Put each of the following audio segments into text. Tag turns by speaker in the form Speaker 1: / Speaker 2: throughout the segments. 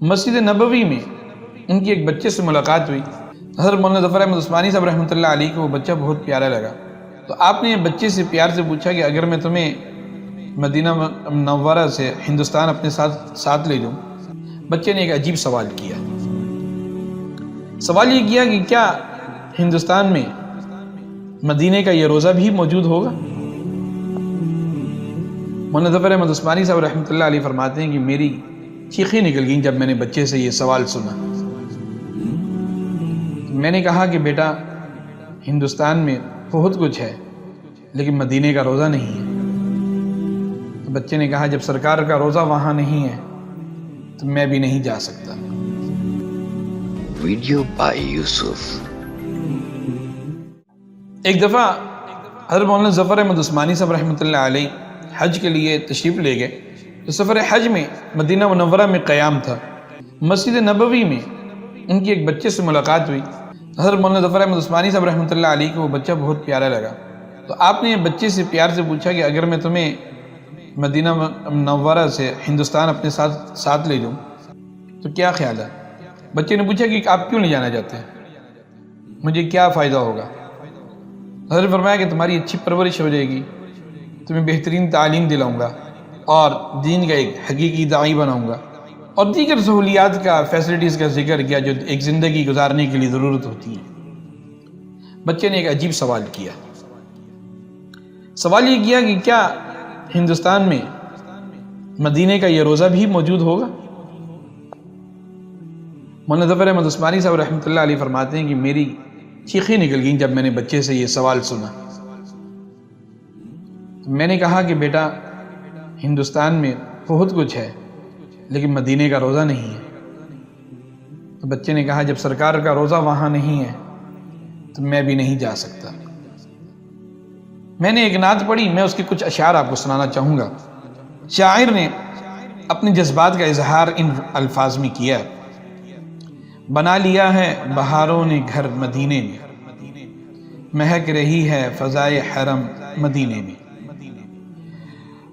Speaker 1: مسجد نبوی میں ان کی ایک بچے سے ملاقات ہوئی۔ حضرت مولانا ظفر احمد عثمانی صاحب رحمۃ اللہ علیہ کو وہ بچہ بہت پیارا لگا، تو آپ نے بچے سے پیار سے پوچھا کہ اگر میں تمہیں مدینہ منورہ سے ہندوستان اپنے ساتھ لے جاؤں۔ بچے نے ایک عجیب سوال کیا۔ سوال یہ کیا کہ کیا ہندوستان میں مدینے کا یہ روزہ بھی موجود ہوگا؟ مولانا ظفر احمد عثمانی صاحب رحمۃ اللہ علیہ فرماتے ہیں کہ میری چیخیں نکل گئیں جب میں نے بچے سے یہ سوال سنا۔ میں نے کہا کہ بیٹا، ہندوستان میں بہت کچھ ہے لیکن مدینے کا روزہ نہیں ہے۔ تو بچے نے کہا جب سرکار کا روزہ وہاں نہیں ہے تو میں بھی نہیں جا سکتا۔
Speaker 2: ویڈیو بائی یوسف۔
Speaker 1: ایک دفعہ حضرت مولانا ظفر احمد عثمانی صاحب رحمۃ اللہ علیہ حج کے لیے تشریف لے گئے تو سفر حج میں مدینہ منورہ میں قیام تھا۔ مسجد نبوی میں ان کی ایک بچے سے ملاقات ہوئی۔ حضرت مولانا ظفر احمد عثمانی صاحب رحمۃ اللہ علیہ کو وہ بچہ بہت پیارا لگا، تو آپ نے بچے سے پیار سے پوچھا کہ اگر میں تمہیں مدینہ منورہ سے ہندوستان اپنے ساتھ لے جاؤں تو کیا خیال ہے؟ بچے نے پوچھا کہ آپ کیوں نہیں جانا چاہتے ہیں، مجھے کیا فائدہ ہوگا؟ حضرت فرمایا کہ تمہاری اچھی پرورش ہو جائے گی، تمہیں بہترین تعلیم دلاؤں گا اور دین کا ایک حقیقی داعی بناؤں گا، اور دیگر سہولیات کا، فیسلٹیز کا ذکر کیا جو ایک زندگی گزارنے کے لیے ضرورت ہوتی ہے۔ بچے نے ایک عجیب سوال کیا۔ سوال یہ کیا کہ کیا ہندوستان میں مدینے کا یہ روزہ بھی موجود ہوگا؟ مولانا ظفر احمد عثمانی صاحب رحمۃ اللہ علیہ فرماتے ہیں کہ میری چیخیں نکل گئیں جب میں نے بچے سے یہ سوال سنا۔ میں نے کہا کہ بیٹا، ہندوستان میں بہت کچھ ہے لیکن مدینے کا روزہ نہیں ہے۔ تو بچے نے کہا جب سرکار کا روزہ وہاں نہیں ہے تو میں بھی نہیں جا سکتا۔ میں نے ایک نعت پڑھی، میں اس کے کچھ اشعار آپ کو سنانا چاہوں گا۔ شاعر نے اپنے جذبات کا اظہار ان الفاظ میں کیا۔ بنا لیا ہے بہاروں نے گھر مدینے میں، مہک رہی ہے فضائے حرم مدینے میں۔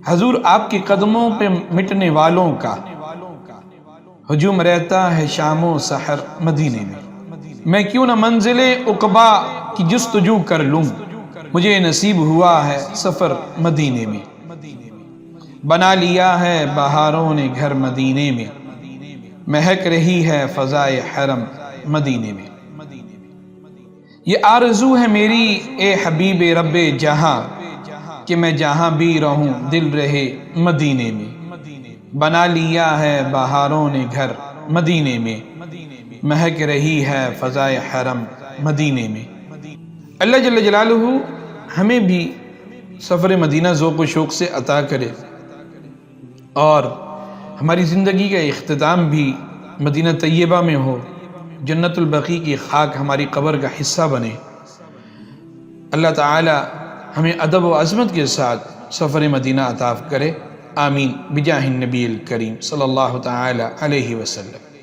Speaker 1: حضور آپ کے قدموں پہ مٹنے والوں کا ہجوم رہتا ہے شام و سحر مدینے میں۔ میں کیوں نہ منزل عقبا کی جستجو کر لوں، مجھے نصیب ہوا ہے سفر مدینے میں۔ بنا لیا ہے بہاروں نے گھر مدینے میں، مہک رہی ہے فضائے حرم مدینے میں۔ یہ آرزو ہے میری اے حبیب رب جہاں کہ میں جہاں بھی رہوں دل رہے مدینے میں۔ بنا لیا ہے بہاروں نے گھر مدینے میں، مہک رہی ہے فضائے حرم مدینے میں۔ اللہ جل جلالہ ہمیں بھی سفر مدینہ ذوق و شوق سے عطا کرے اور ہماری زندگی کا اختتام بھی مدینہ طیبہ میں ہو، جنت البقیع کی خاک ہماری قبر کا حصہ بنے۔ اللہ تعالی ہمیں ادب و عظمت کے ساتھ سفر مدینہ عطا کرے، آمین بجاہ النبی الکریم صلی اللہ تعالی علیہ وسلم۔